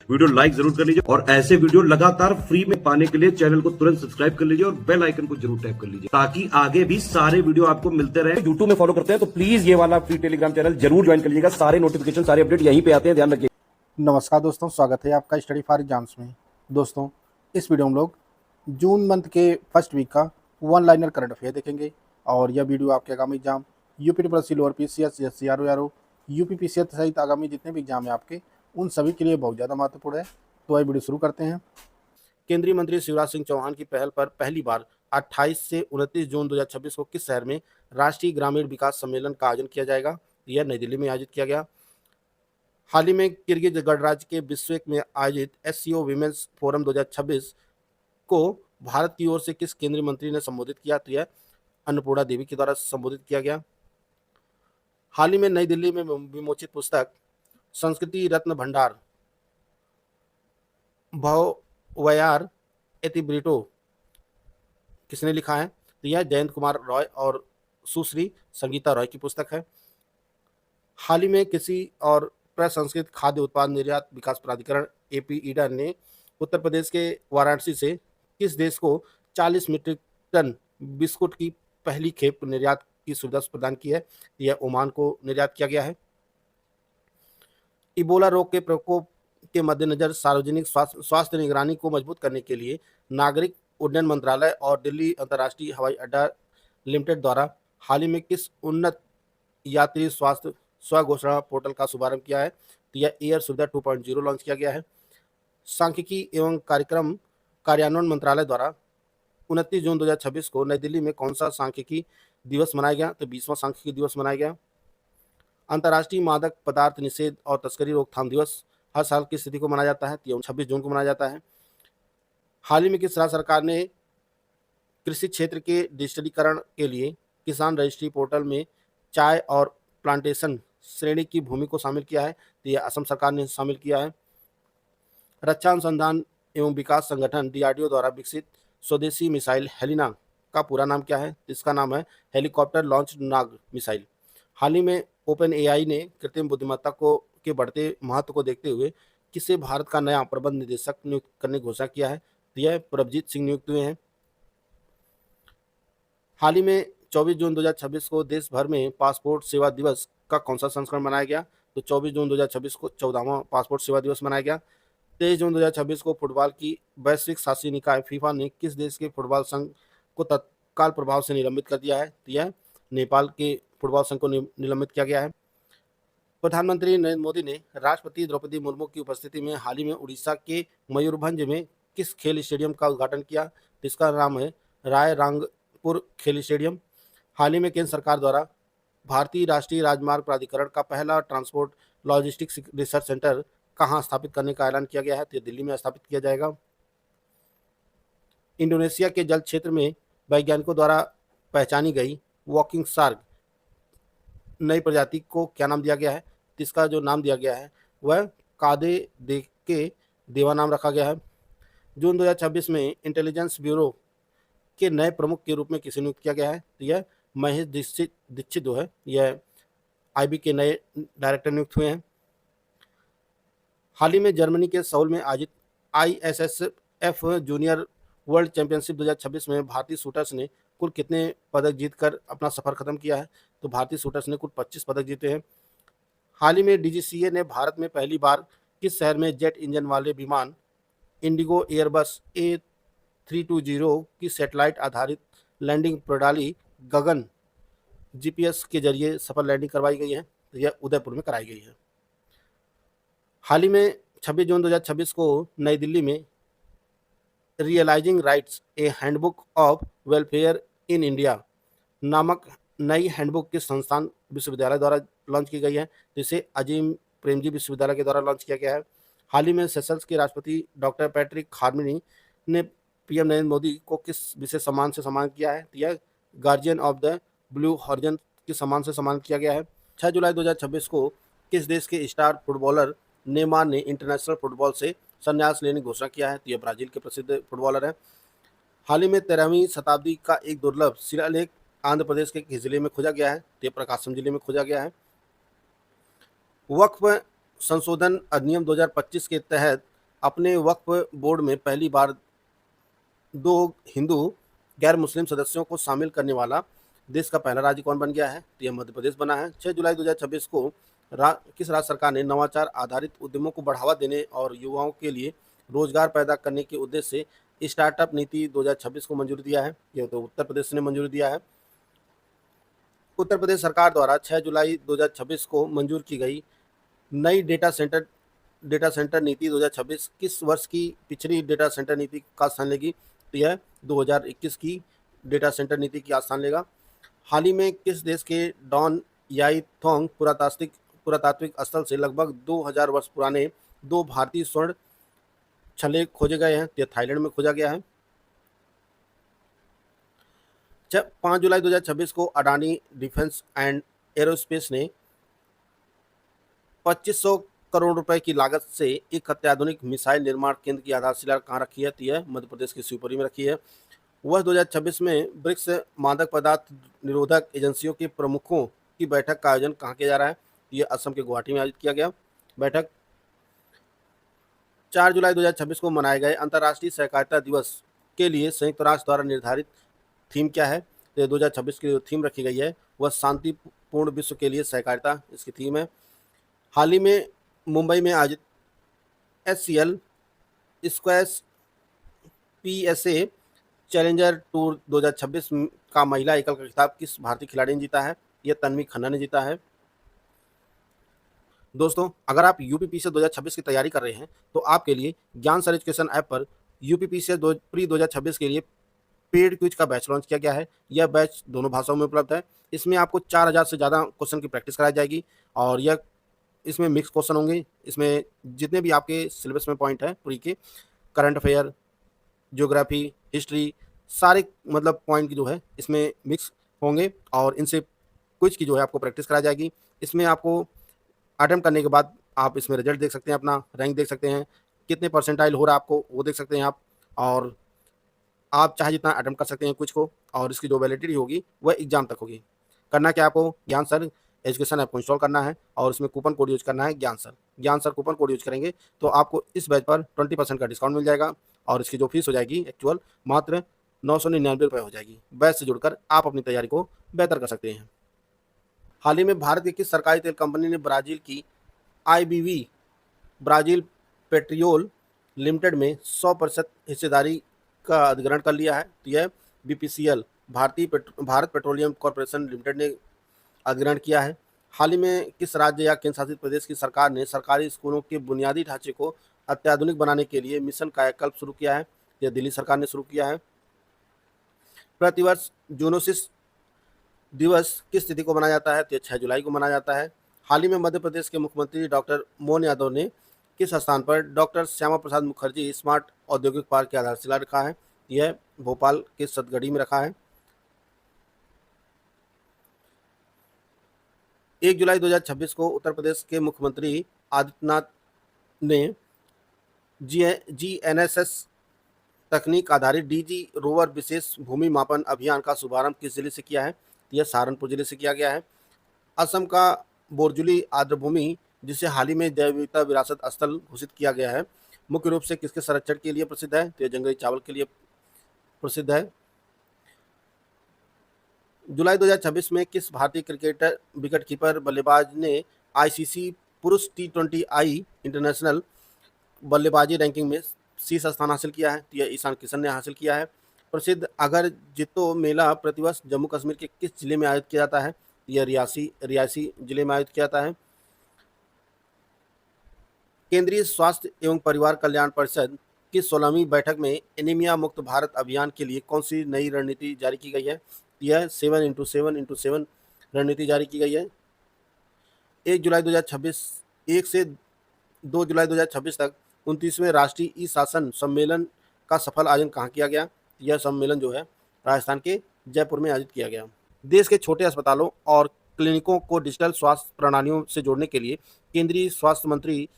Video like जरूर कर लीजिए और ऐसे वीडियो लगातार फ्री में पाने के लिए चैनल को तुरंत सब्सक्राइब कर लीजिए और बेल आइकन को जरूर टैप कर लीजिए ताकि आगे भी सारे वीडियो आपको मिलते रहे। यूट्यूब में फॉलो करते हैं तो प्लीज ये वाला फ्री टेलीग्राम चैनल जरूर ज्वाइन कर लीजिएगा। सारे नोटिफिकेशन सारे अपडेट यहीं पे आते हैं, ध्यान रखिए। नमस्कार दोस्तों, स्वागत है आपका स्टडी फॉर एग्जाम्स में। दोस्तों, इस वीडियो में हम लोग जून मंथ के फर्स्ट वीक का वन लाइनर करंट अफेयर देखेंगे और यह वीडियो आपके आगामी exam UP triple lower PCS, SC RO, UP PCS सहित आगामी जितने भी एग्जाम है आपके, उन सभी के लिए बहुत ज़्यादा महत्वपूर्ण है। तो आइए वीडियो शुरू करते हैं। केंद्रीय मंत्री शिवराज सिंह चौहान की पहल पर पहली बार 28 से 29 जून 2026 को किस शहर में राष्ट्रीय ग्रामीण विकास सम्मेलन का आयोजन किया जाएगा? यह नई दिल्ली में आयोजित किया गया। हाल ही में किर्गिज गणराज्य के बिश्केक में आयोजित एससीओ विमेंस फोरम 2026 को भारत की ओर से किस केंद्रीय मंत्री ने संबोधित किया? तो यह अन्नपूर्णा देवी के द्वारा संबोधित किया गया। हाल ही में नई दिल्ली में विमोचित पुस्तक संस्कृति रत्न भंडार भवयार एतिब्रिटो किसने लिखा है? तो यह जयंत कुमार रॉय और सुश्री संगीता रॉय की पुस्तक है। हाल ही में कृषि और प्रसंस्कृत खाद्य उत्पाद निर्यात विकास प्राधिकरण एपीईडा ने उत्तर प्रदेश के वाराणसी से किस देश को 40 मीट्रिक टन बिस्कुट की पहली खेप निर्यात की सुविधा प्रदान की है? यह ओमान को निर्यात किया गया है। इबोला रोग के प्रकोप के मद्देनजर सार्वजनिक स्वास्थ्य निगरानी को मजबूत करने के लिए नागरिक उड्डयन मंत्रालय और दिल्ली अंतर्राष्ट्रीय हवाई अड्डा लिमिटेड द्वारा हाल ही में किस उन्नत यात्री स्वास्थ्य स्वघोषणा पोर्टल का शुभारंभ किया है? तो यह एयर सुविधा 2.0 लॉन्च किया गया है। सांख्यिकी एवं कार्यक्रम कार्यान्वयन मंत्रालय द्वारा 29 जून 2026 को नई दिल्ली में कौन सा सांख्यिकी दिवस मनाया गया? तो 20वां सांख्यिकी दिवस मनाया गया। अंतर्राष्ट्रीय मादक पदार्थ निषेध और तस्करी रोकथाम दिवस हर साल किस तिथि को मनाया जाता है? तो 26 जून को मनाया जाता है। हाल ही में किस राज्य सरकार ने कृषि क्षेत्र के डिजिटलीकरण के लिए किसान रजिस्ट्री पोर्टल में चाय और प्लांटेशन श्रेणी की भूमि को शामिल किया है? तो यह असम सरकार ने शामिल किया है। रक्षा अनुसंधान एवं विकास संगठन डीआरडीओ द्वारा विकसित स्वदेशी मिसाइल हेलिना का पूरा नाम क्या है? इसका नाम है हेलीकॉप्टर लॉन्च नाग मिसाइल। हाल ही में ओपन एआई ने कृत्रिम बुद्धिमत्ता के बढ़ते महत्व को देखते हुए किसे भारत का नया प्रबंध निदेशक नियुक्त करने की घोषणा किया है? तो यह प्रभजीत सिंह नियुक्त हुए हैं। हाल ही में 24 जून 2026 को देश भर में पासपोर्ट सेवा दिवस का कौन सा संस्करण मनाया गया? तो 24 जून 2026 को 14वां पासपोर्ट सेवा दिवस मनाया गया। 23 जून 2026 को फुटबॉल की वैश्विक शासी निकाय फीफा ने किस देश के फुटबॉल संघ को तत्काल प्रभाव से निलंबित कर दिया है? तो यह नेपाल के फुटबॉल संघ को निलंबित किया गया है। प्रधानमंत्री नरेंद्र मोदी ने राष्ट्रपति द्रौपदी मुर्मू की उपस्थिति में हाल ही में उड़ीसा के मयूरभंज में किस खेल स्टेडियम का उद्घाटन किया? जिसका नाम है राय रंगपुर खेल स्टेडियम। हाल ही में केंद्र सरकार द्वारा भारतीय राष्ट्रीय राजमार्ग प्राधिकरण का पहला ट्रांसपोर्ट लॉजिस्टिक्स रिसर्च सेंटर कहाँ स्थापित करने का ऐलान किया गया है? तो दिल्ली में स्थापित किया जाएगा। इंडोनेशिया के जल क्षेत्र में वैज्ञानिकों द्वारा पहचानी गई वॉकिंग शार्क नई प्रजाति को क्या नाम दिया गया है? इसका जो नाम दिया गया है वह कादे के देवा नाम रखा गया है। जून 2026 में इंटेलिजेंस ब्यूरो के नए प्रमुख के रूप में किसे नियुक्त किया गया है? तो यह महेश दीक्षित जो है यह आईबी के नए डायरेक्टर नियुक्त हुए हैं। हाल ही में जर्मनी के सौल में आयोजित आईएसएसएफ जूनियर वर्ल्ड चैंपियनशिप 2026 में भारतीय शूटर्स ने कुल कितने पदक जीतकर अपना सफर खत्म किया है? तो भारतीय शूटर्स ने कुल 25 पदक जीते हैं। हाल ही में डीजीसीए ने भारत में पहली बार किस शहर में जेट इंजन वाले विमान इंडिगो एयरबस A320 की सैटेलाइट आधारित लैंडिंग प्रणाली गगन जीपीएस के जरिए सफल लैंडिंग करवाई गई है? तो यह उदयपुर में कराई गई है। हाल ही में 26 जून 2026 को नई दिल्ली में realizing rights a handbook of welfare in India नामक नई हैंडबुक किस संस्थान विश्वविद्यालय द्वारा लॉन्च की गई है? जिसे अजीम प्रेमजी विश्वविद्यालय के द्वारा लॉन्च किया गया है। हाल ही में सेशल्स के राष्ट्रपति डॉक्टर पैट्रिक हार्मनी ने पीएम नरेंद्र मोदी को किस विशेष सम्मान से सम्मान किया है? यह guardian of the blue horizon के सम्मान से सम्मान किया गया है। 6 जुलाई 2026 को किस देश के स्टार फुटबॉलर नेमार ने इंटरनेशनल फुटबॉल से संन्यास लेने की घोषणा किया है? तो यह ब्राजील के प्रसिद्ध फुटबॉलर है। हाल ही में 13वीं शताब्दी का एक दुर्लभ शिलालेख आंध्र प्रदेश के किस जिले में खोजा गया है? तो प्रकाशम जिले में खोजा गया है। वक्फ संशोधन अधिनियम 2025 के तहत अपने वक्फ बोर्ड में पहली बार 2 हिंदू गैर मुस्लिम सदस्यों को शामिल करने वाला देश का पहला राज्य कौन बन गया है? तो यह मध्य प्रदेश बना है। 6 जुलाई 2026 को किस राज्य सरकार ने नवाचार आधारित उद्यमों को बढ़ावा देने और युवाओं के लिए रोजगार पैदा करने के उद्देश्य से स्टार्टअप नीति 2026 को मंजूरी दिया है? यह तो उत्तर प्रदेश ने मंजूरी दिया है। उत्तर प्रदेश सरकार द्वारा 6 जुलाई 2026 को मंजूर की गई नई डेटा सेंटर नीति 2026 किस वर्ष की पिछली डेटा सेंटर नीति का स्थान लेगी? तो यह 2021 की डेटा सेंटर नीति की स्थान लेगा। हाल ही में किस देश के डॉन याई थोंग पुरातात्विक स्थल से लगभग 2000 वर्ष पुराने 2 भारतीय स्वर्ण छल्ले खोजे गए हैं? तो थाईलैंड में खोजा गया है। 5 जुलाई 2026 को अडानी डिफेंस एंड एरोस्पेस ने 2500 करोड़ रुपए की लागत से एक अत्याधुनिक मिसाइल निर्माण केंद्र की आधारशिला कहाँ रखी है? तो यह मध्य प्रदेश की शिवपुरी में रखी है। वह 2026 में ब्रिक्स मादक पदार्थ निरोधक एजेंसियों के प्रमुखों की बैठक का आयोजन कहाँ किया जा रहा है? यह असम के गुवाहाटी में आयोजित किया गया बैठक। 4 जुलाई 2026 को मनाए गए अंतर्राष्ट्रीय सहकारिता दिवस के लिए संयुक्त राष्ट्र द्वारा निर्धारित थीम क्या है? तो 2026 की जो थीम रखी गई है वह शांतिपूर्ण विश्व के लिए सहकारिता इसकी थीम है। हाल ही में मुंबई में आयोजित SCL squash PSA challenger tour 2026 का महिला एकल का खिताब किस भारतीय खिलाड़ी ने जीता है? यह तन्वी खन्ना ने जीता है। दोस्तों, अगर आप यूपीपीसीएल 2026 की तैयारी कर रहे हैं तो आपके लिए ज्ञान सर एजुकेशन ऐप पर यूपीपीसीएल प्री 2026 के लिए पेड क्विज का बैच लॉन्च किया गया है। यह बैच दोनों भाषाओं में उपलब्ध है। इसमें आपको 4000 से ज़्यादा क्वेश्चन की प्रैक्टिस कराई जाएगी और इसमें मिक्स क्वेश्चन होंगे। इसमें जितने भी आपके सिलेबस में पॉइंट है प्री के, करंट अफेयर, ज्योग्राफी, हिस्ट्री, सारे मतलब पॉइंट की जो है इसमें मिक्स होंगे और इनसे क्विज की जो है आपको प्रैक्टिस कराई जाएगी। इसमें आपको अटेम्प्ट करने के बाद आप इसमें रिजल्ट देख सकते हैं, अपना रैंक देख सकते हैं, कितने परसेंटाइल हो रहा है आपको वो देख सकते हैं आप, और आप चाहे जितना अटेम्प्ट कर सकते हैं क्विज को, और इसकी जो वैलिडिटी होगी वह एग्जाम तक होगी। करना क्या आपको, ज्ञान सर एजुकेशन ऐप को इंस्टॉल करना है और इसमें कूपन कोड यूज करना है ज्ञान सर कूपन कोड यूज करेंगे तो आपको इस बैच पर 20% का डिस्काउंट मिल जाएगा और इसकी जो फीस हो जाएगी एक्चुअल मात्र 999 रुपये हो जाएगी। बैच से जुड़कर आप अपनी तैयारी को बेहतर कर सकते हैं। हाल ही में भारत की किस सरकारी तेल कंपनी ने ब्राजील की IBV ब्राजील पेट्रियोल लिमिटेड में 100% हिस्सेदारी का अधिग्रहण कर लिया है? तो यह BPCL Bharat petroleum corporation limited ने अधिग्रहण किया है। हाल ही में किस राज्य या केंद्र शासित प्रदेश की सरकार ने सरकारी स्कूलों के बुनियादी ढांचे को अत्याधुनिक बनाने के लिए मिशन कायाकल्प शुरू किया है? यह दिल्ली सरकार ने शुरू किया है। प्रतिवर्ष जूनोसिस दिवस किस तिथि को मनाया जाता है? तो 6 जुलाई को मनाया जाता है। हाल ही में मध्य प्रदेश के मुख्यमंत्री डॉक्टर मोहन यादव ने किस स्थान पर डॉक्टर श्यामा प्रसाद मुखर्जी स्मार्ट औद्योगिक पार्क की आधारशिला रखा है? यह भोपाल के सतगढ़ी में रखा है। 1 जुलाई 2026 को उत्तर प्रदेश के मुख्यमंत्री आदित्यनाथ ने GNSS तकनीक आधारित DG रोवर विशेष भूमि मापन अभियान का शुभारंभ किस जिले से किया है? यह सहारनपुर जिले से किया गया है। असम का बोरजुली आर्द्रभूमि, जिसे हाल ही में जैव विविधता विरासत स्थल घोषित किया गया है, मुख्य रूप से किसके संरक्षण के लिए प्रसिद्ध है? तो यह जंगली चावल के लिए प्रसिद्ध है। जुलाई 2026 में किस भारतीय क्रिकेटर विकेटकीपर बल्लेबाज ने ICC पुरुष T20I इंटरनेशनल बल्लेबाजी रैंकिंग में शीर्ष स्थान हासिल किया है? तो यह ईशान किशन ने हासिल किया है। प्रसिद्ध अगर जितो मेला प्रतिवर्ष जम्मू कश्मीर के किस जिले में आयोजित किया जाता है? यह रियासी जिले में आयोजित किया जाता है। केंद्रीय स्वास्थ्य एवं परिवार कल्याण परिषद की 16वीं बैठक में एनीमिया मुक्त भारत अभियान के लिए कौन सी नई रणनीति जारी की गई है? यह 7x7x7 रणनीति जारी की गई है। 1 से 2 जुलाई 2026 तक 29वें राष्ट्रीय ई शासन सम्मेलन का सफल आयोजन कहाँ किया गया? यह सम्मेलन जो है राजस्थान के जयपुर में आयोजित किया गया। देश के छोटे अस्पतालों और क्लिनिकों को डिजिटल स्वास्थ्य प्रणालियों से जोड़ने के लिए केंद्रीय स्वास्थ्य मंत्री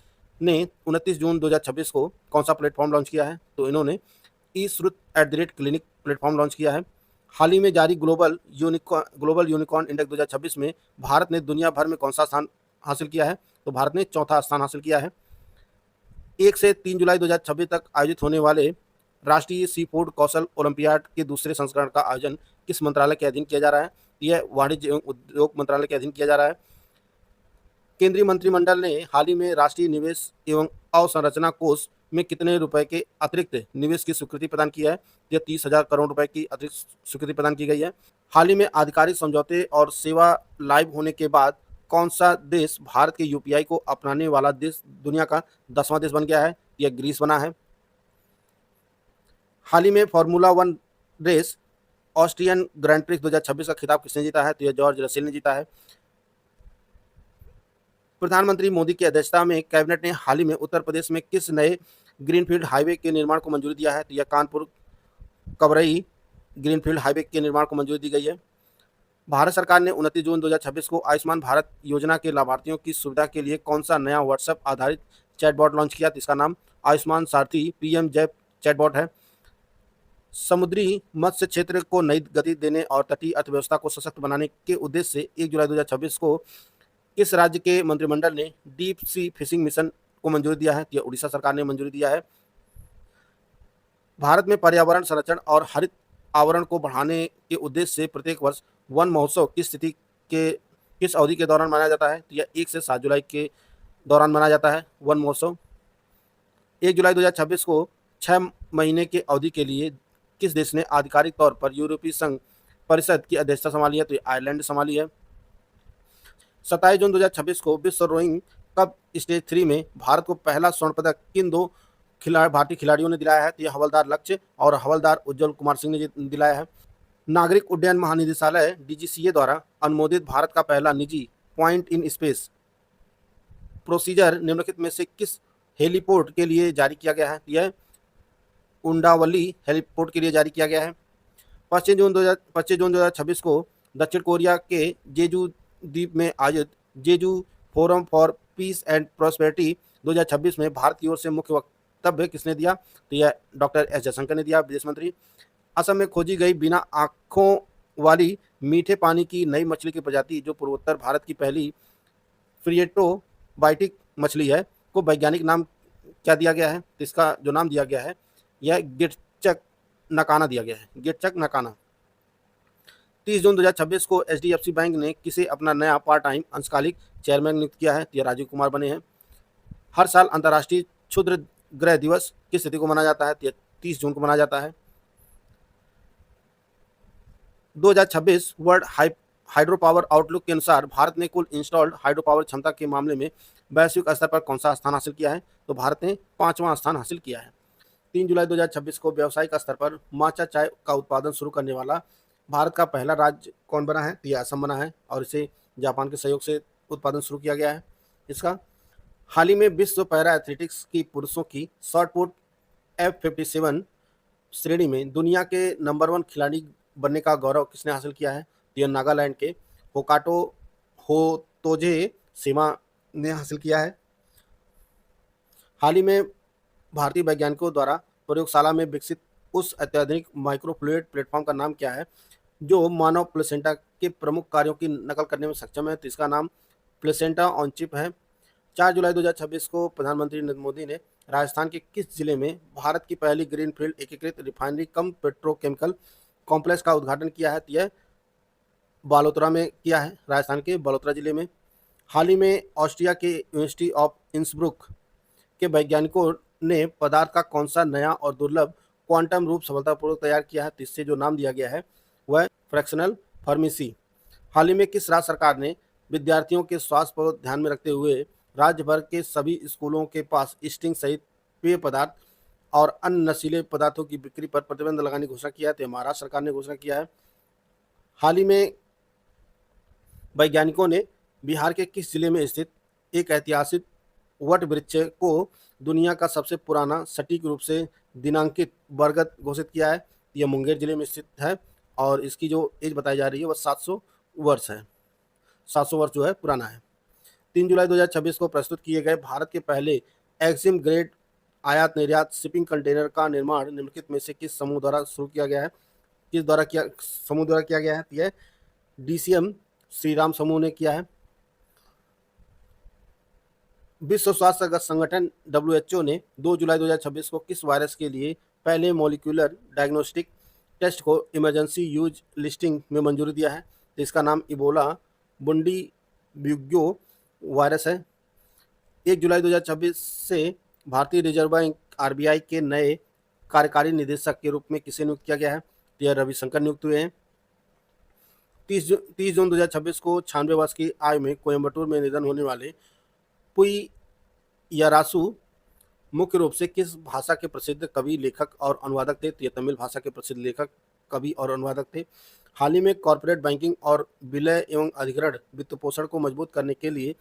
ने 29 जून 2026 को कौन सा प्लेटफॉर्म लॉन्च किया है? तो इन्होंने eShruti@clinic प्लेटफॉर्म लॉन्च किया है। हाल ही में जारी ग्लोबल यूनिकॉर्न इंडेक्स 2026 में भारत ने दुनिया भर में कौन सा स्थान हासिल किया है? तो भारत ने चौथा स्थान हासिल किया है। 1 से 3 जुलाई 2026 तक आयोजित होने वाले राष्ट्रीय सी फूड कौशल ओलंपियाड के दूसरे संस्करण का आयोजन किस मंत्रालय के अधीन किया जा रहा है? यह वाणिज्य एवं उद्योग मंत्रालय के अधीन किया जा रहा है। केंद्रीय मंत्रिमंडल ने हाल ही में राष्ट्रीय निवेश एवं अवसंरचना कोष में कितने रुपए के अतिरिक्त निवेश की स्वीकृति प्रदान की है? यह 30,000 करोड़ रुपए की अतिरिक्त स्वीकृति प्रदान की गई है। हाल ही में आधिकारिक समझौते और सेवा लाइव होने के बाद कौन सा देश भारत के यूपीआई को अपनाने वाला देश दुनिया का 10वां देश बन गया है? यह ग्रीस बना है। हाल ही में formula 1 race Austrian Grand Prix 2026 का खिताब किसने जीता है? तो यह जॉर्ज रसेल ने जीता है। प्रधानमंत्री मोदी की अध्यक्षता में कैबिनेट ने हाल ही में उत्तर प्रदेश में किस नए ग्रीनफील्ड हाईवे के निर्माण को मंजूरी दिया है? तो यह कानपुर कबरई ग्रीनफील्ड हाईवे के निर्माण को मंजूरी दी गई है। भारत सरकार ने 29 जून 2026 को आयुष्मान भारत योजना के लाभार्थियों की सुविधा के लिए कौन सा नया व्हाट्सएप आधारित चैटबॉट लॉन्च किया? इसका नाम आयुष्मान सारथी पीएम जय चैटबॉट है। समुद्री मत्स्य क्षेत्र को नई गति देने और तटीय अर्थव्यवस्था को सशक्त बनाने के उद्देश्य से 1 जुलाई 2026 को किस राज्य के मंत्रिमंडल ने डीप सी फिशिंग मिशन को मंजूरी दिया है? यह उड़ीसा सरकार ने मंजूरी दिया है। भारत में पर्यावरण संरक्षण और हरित आवरण को बढ़ाने के उद्देश्य से प्रत्येक वर्ष वन महोत्सव किस अवधि के दौरान मनाया जाता है? तो यह 1 से 7 जुलाई के दौरान मनाया जाता है वन महोत्सव। 1 जुलाई 2026 को 6 महीने के अवधि के लिए किस देश ने आधिकारिक तौर पर यूरोपीय संघ परिषद की अध्यक्षता संभाली है? तो आयरलैंड संभाली है। 27 जून 2026 को विश्व रोइंग कप स्टेज 3 में भारत को पहला स्वर्ण पदक किन 2 भारतीय खिलाड़ियों ने दिलाया है? तो यह हवलदार लक्ष्य और हवलदार उज्जवल कुमार सिंह ने दिलाया है। नागरिक उड्डयन महानिदेशालय डीजीसीए द्वारा अनुमोदित भारत का पहला निजी पॉइंट इन स्पेस प्रोसीजर निम्नलिखित में से किस हेलीपोर्ट के लिए जारी किया गया है? यह उंडावली हेलीपोर्ट के लिए जारी किया गया है। 25 जून 2026 को दक्षिण कोरिया के जेजू द्वीप में आयोजित Jeju forum for peace and prosperity 2026 में भारत की ओर से मुख्य वक्तव्य किसने दिया? तो यह डॉक्टर एस जयशंकर ने दिया, विदेश मंत्री। असम में खोजी गई बिना आँखों वाली मीठे पानी की नई मछली की प्रजाति जो पूर्वोत्तर भारत की पहली फ्रिएटोबाइटिक मछली है को वैज्ञानिक नाम क्या दिया गया है? तो इसका जो नाम दिया गया है यह गिटचक नकाना दिया गया है, गिटचक नकाना। 30 जून 2026 को एचडीएफसी बैंक ने किसे अपना नया पार्ट टाइम अंशकालिक चेयरमैन नियुक्त किया है? तो यह राजीव कुमार बने हैं। हर साल अंतर्राष्ट्रीय क्षुद्र ग्रह दिवस किस तिथि को मनाया जाता है? तो यह 30 जून को मनाया जाता है। 2026 वर्ल्ड हाइड्रो पावर आउटलुक के अनुसार भारत ने कुल इंस्टॉल्ड हाइड्रो पावर क्षमता के मामले में वैश्विक स्तर पर कौन सा स्थान हासिल किया है? तो भारत ने 5वां स्थान हासिल किया है। 3 जुलाई 2026 को व्यावसायिक स्तर पर माचा चाय का उत्पादन शुरू करने वाला भारत का पहला राज्य कौन बना है? तो यह असम बना है और इसे जापान के सहयोग से उत्पादन शुरू किया गया है इसका। हाल ही में विश्व पैरा एथलेटिक्स की पुरुषों की शॉट पुट F57 श्रेणी में दुनिया के नंबर 1 खिलाड़ी बनने का गौरव किसने हासिल किया है? तो यह नागालैंड के होकाटो होतोजे सीमा ने हासिल किया है। हाल ही में भारतीय वैज्ञानिकों द्वारा प्रयोगशाला में विकसित उस अत्याधुनिक माइक्रोफ्लूइड प्लेटफॉर्म का नाम क्या है जो मानव प्लेसेंटा के प्रमुख कार्यों की नकल करने में सक्षम है? तो इसका नाम प्लेसेंटा ऑन चिप है। 4 जुलाई 2026 को प्रधानमंत्री नरेंद्र मोदी ने राजस्थान के किस जिले में भारत की पहली ग्रीनफील्ड एकीकृत रिफाइनरी कम पेट्रोकेमिकल कॉम्प्लेक्स का उद्घाटन किया है? तो यह बालोतरा में किया है, राजस्थान के बालोतरा जिले में। हाल ही में ऑस्ट्रिया के यूनिवर्सिटी ऑफ इंसब्रुक के वैज्ञानिकों ने पदार्थ का कौन सा नया और दुर्लभ क्वांटम रूप सफलतापूर्वक तैयार किया है? इससे जो नाम दिया गया है वह फ्रैक्शनल फार्मेसी। हाल ही में किस राज्य सरकार ने विद्यार्थियों के स्वास्थ्य पर ध्यान में रखते हुए राज्य भर के सभी स्कूलों के पास स्टिंग सहित पेय पदार्थ और अन्य नशीले पदार्थों की बिक्री पर प्रतिबंध लगाने की घोषणा किया है? तो महाराष्ट्र सरकार ने घोषणा किया है। हाल ही में वैज्ञानिकों ने बिहार के किस जिले में स्थित एक ऐतिहासिक वट वृक्ष को दुनिया का सबसे पुराना सटीक रूप से दिनांकित बरगद घोषित किया है? यह मुंगेर जिले में स्थित है और इसकी जो एज बताई जा रही है वह 700 वर्ष है, 700 वर्ष जो है पुराना है। 3 जुलाई 2026 को प्रस्तुत किए गए भारत के पहले एक्सिम ग्रेड आयात निर्यात शिपिंग कंटेनर का निर्माण निम्नलिखित में से किस समूह द्वारा शुरू किया गया है? किस समूह द्वारा किया गया है? यह डीसीएम श्रीराम समूह ने किया है। विश्व स्वास्थ्य संगठन WHO ने 2 जुलाई 2026 को किस वायरस के लिए पहले मॉलिक्यूलर डायग्नोस्टिक टेस्ट को इमरजेंसी यूज लिस्टिंग में मंजूरी दिया है? तो इसका नाम इबोला बुंडी ब्यूग्यो वायरस है। 1 जुलाई 2026 से भारतीय रिजर्व बैंक RBI के नए कार्यकारी निदेशक के रूप में किसे नियुक्त किया गया है? तो यह रविशंकर नियुक्त हुए हैं। 30 जून 2026 को 96 वर्ष की आयु में कोयम्बटूर में निधन होने वाले पुई यारासु मुख्य रूप से किस भाषा के प्रसिद्ध कवि, लेखक और अनुवादक थे? तो ये तमिल भाषा के प्रसिद्ध लेखक, कवि और अनुवादक थे। हाल ही में कॉर्पोरेट बैंकिंग और विलय एवं अधिग्रहण वित्त पोषण को मजबूत करने के लिए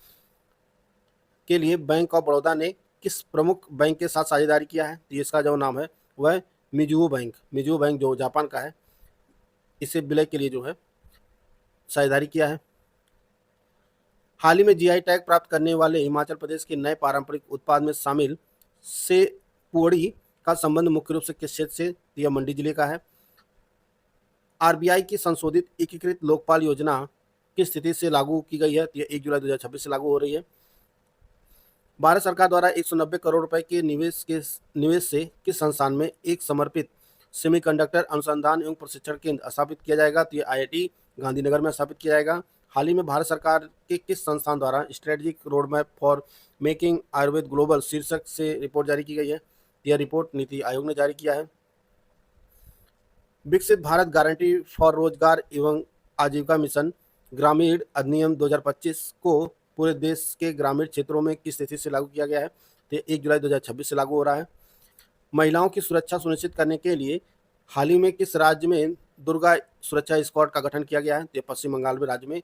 बैंक ऑफ बड़ौदा ने किस प्रमुख बैंक के साथ साझेदारी किया है? तो इसका जो नाम है वह मिजुओ बैंक जो जापान का है, इसे विलय के लिए जो है साझेदारी किया है। हाल ही में GI टैग प्राप्त करने वाले हिमाचल प्रदेश के नए पारंपरिक उत्पाद में शामिल से पुअड़ी का संबंध मुख्य रूप से किस क्षेत्र से? यह मंडी जिले का है। RBI की संशोधित एकीकृत लोकपाल योजना किस स्थिति से लागू की गई है? यह 1 जुलाई 2026 से लागू हो रही है। भारत सरकार द्वारा 190 करोड़ रुपए के निवेश से किस संस्थान में एक समर्पित सेमीकंडक्टर अनुसंधान एवं प्रशिक्षण केंद्र स्थापित किया जाएगा? तो यह IIT गांधीनगर में स्थापित किया जाएगा। हाल ही में भारत सरकार के किस संस्थान द्वारा strategic road map for making Ayurveda global शीर्षक से रिपोर्ट जारी की गई है? यह रिपोर्ट नीति आयोग ने जारी किया है। विकसित भारत गारंटी फॉर रोजगार एवं आजीविका मिशन ग्रामीण अधिनियम 2025 को पूरे देश के ग्रामीण क्षेत्रों में किस तिथि से लागू किया गया है? तो 1 जुलाई 2026 से लागू हो रहा है। महिलाओं की सुरक्षा सुनिश्चित करने के लिए हाल ही में किस राज्य में दुर्गा सुरक्षा स्क्वाड का गठन किया गया है? तो पश्चिम बंगाल में राज्य में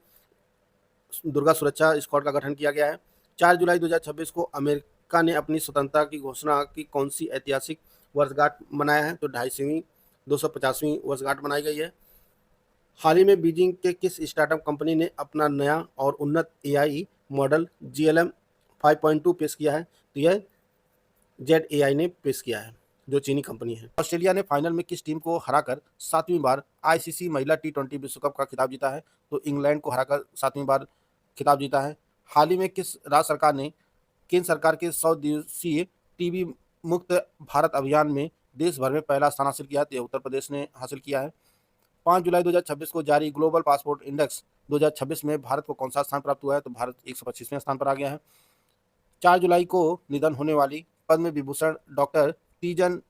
दुर्गा सुरक्षा स्क्वाड का गठन किया गया है। 4 जुलाई 2026 को अमेरिका ने अपनी स्वतंत्रता की घोषणा की कौन सी ऐतिहासिक वर्षगांठ मनाया है? तो 250वीं वर्षगांठ मनाई गई है। हाल ही में बीजिंग के किस स्टार्टअप कंपनी ने अपना नया और उन्नत AI मॉडल GLM 5.2 पेश किया है? तो यह ZAI ने पेश किया है, जो चीनी कंपनी है। ऑस्ट्रेलिया ने फाइनल में किस टीम को हराकर 7वीं बार ICC महिला T20 विश्व कप का खिताब जीता है? तो इंग्लैंड को हराकर 7वीं बार खिताब जीता है। हाल ही में किस राज्य सरकार ने केंद्र सरकार के 100 दिवसीय TB मुक्त भारत अभियान में देश भर में पहला स्थान हासिल किया है? तो उत्तर प्रदेश ने हासिल किया है। 5 जुलाई 2026 को जारी ग्लोबल पासपोर्ट इंडेक्स 2026 में भारत को कौन सा स्थान प्राप्त हुआ है? तो भारत 125वें स्थान पर आ गया है। 4 जुलाई को निधन होने वाली पद्म विभूषण डॉक्टर तीजन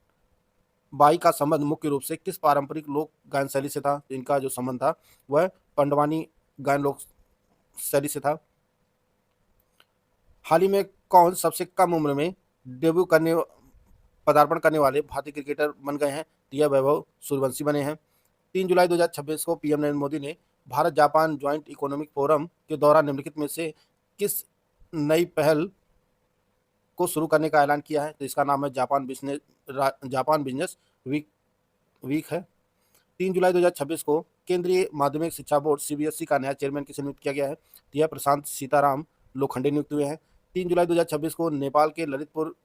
बाई का संबंध मुख्य रूप से किस पारंपरिक लोक गायन शैली से था? इनका जो संबंध था वह पंडवानी गायन लोक शैली से था। हाल ही में कौन सबसे कम उम्र में पदार्पण करने वाले भारतीय क्रिकेटर बन गए हैं? तो यह वैभव सूर्यवंशी बने हैं। 3 जुलाई 2026 को PM नरेंद्र मोदी ने Bharat Japan joint economic forum के दौरान निम्नलिखित में से किस नई पहल को शुरू करने का ऐलान किया है? तो इसका नाम है जापान बिजनेस वीक है। 3 जुलाई 2026 को केंद्रीय माध्यमिक शिक्षा बोर्ड CBSE का नया चेयरमैन किसे नियुक्त किया गया है? तो यह प्रशांत सीताराम लोखंडे नियुक्त हुए हैं। 3 जुलाई 2026 को नेपाल के ललितपुर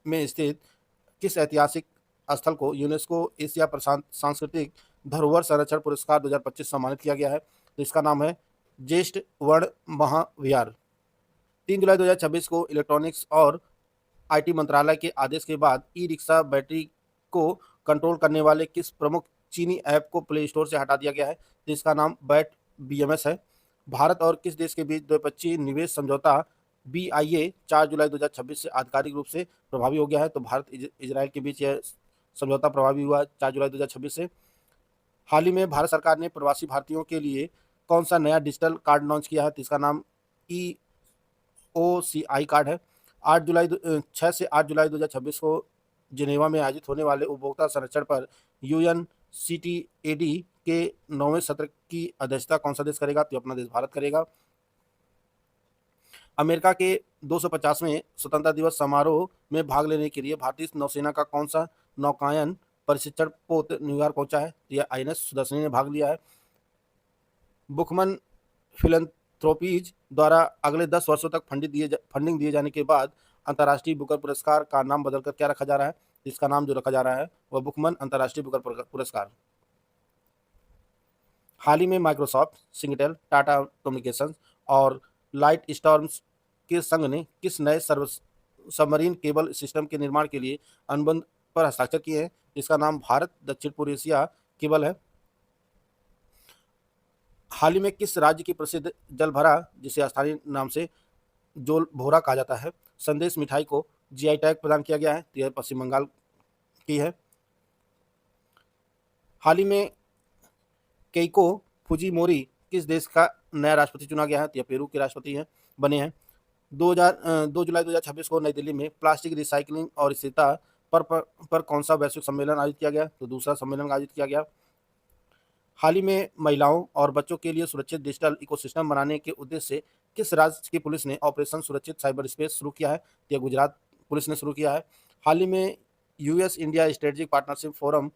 में स्थित किस ऐतिहासिक स्थल को यूनेस्को एशिया प्रशांत सांस्कृतिक धरोहर संरक्षण पुरस्कार 2025 सम्मानित किया गया है? तो इसका नाम है ज्येष्ठ वर्ण महाविहार। 3 जुलाई 2026 को इलेक्ट्रॉनिक्स और IT मंत्रालय के आदेश के बाद ई-रिक्शा बैटरी को कंट्रोल करने वाले किस प्रमुख चीनी ऐप को प्ले स्टोर से हटा दिया गया है? तो इसका नाम बैट BMS है। भारत और किस देश के बीच द्विपक्षीय निवेश समझौता BIA 4 जुलाई 2026 से आधिकारिक रूप से प्रभावी हो गया है? तो भारत इजराइल के बीच यह समझौता प्रभावी हुआ 4 जुलाई 2026 से। हाल ही में भारत सरकार ने प्रवासी भारतीयों के लिए कौन सा नया डिजिटल कार्ड लॉन्च किया है? तो इसका नाम EOCI कार्ड है। 6 से 8 जुलाई 2026 को जिनेवा में आयोजित होने वाले उपभोक्ता संरक्षण पर UNCTAD के 9वें सत्र की अध्यक्षता कौन सा देश करेगा? तो अपना देश भारत करेगा। अमेरिका के 250वें स्वतंत्रता दिवस समारोह में भाग लेने के लिए भारतीय नौसेना का कौन सा नौकायन प्रशिक्षण पोत न्यूयॉर्क पहुंचा है? यह INS सुदर्शनी ने भाग लिया है। बुकमन फिलैंथ्रोपीज द्वारा अगले 10 वर्षों तक फंडिंग दिए जाने के बाद अंतर्राष्ट्रीय बुकर पुरस्कार का नाम बदलकर क्या रखा जा रहा है? इसका नाम जो रखा जा रहा है वह बुकमन अंतर्राष्ट्रीय बुकर पुरस्कार। हाल ही में माइक्रोसॉफ्ट, सिंगटेल, टाटा कम्युनिकेशंस और लाइट स्टॉर्म्स के संघ ने किस नए सबमरीन केबल सिस्टम के निर्माण के लिए अनुबंध पर हस्ताक्षर किए हैं? इसका नाम भारत दक्षिण पूर्व एशिया केबल है। हाल ही में किस राज्य की प्रसिद्ध जलभरा, जिसे स्थानीय नाम से जोल भोरा कहा जाता है, संदेश मिठाई को जीआई टैग प्रदान किया गया है? तो यह पश्चिम बंगाल की है। हाल ही में केइको फुजिमोरी किस देश का नया राष्ट्रपति चुना गया है? तो यह पेरू के राष्ट्रपति हैं बने हैं। 2 जुलाई 2026 को नई दिल्ली में प्लास्टिक रिसाइकलिंग और स्थिरता पर कौन सा वैश्विक सम्मेलन आयोजित किया गया? तो दूसरा सम्मेलन आयोजित किया गया। हाल ही में महिलाओं और बच्चों के लिए सुरक्षित डिजिटल इकोसिस्टम बनाने के उद्देश्य से किस राज्य की पुलिस ने ऑपरेशन सुरक्षित साइबर स्पेस शुरू किया है? तो यह गुजरात पुलिस ने शुरू किया है। हाल ही में US India strategic partnership forum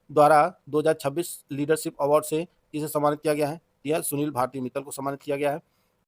द्वारा 2026 लीडरशिप अवार्ड से किसे सम्मानित किया गया है? यह सुनील भारती मित्तल को सम्मानित किया गया है।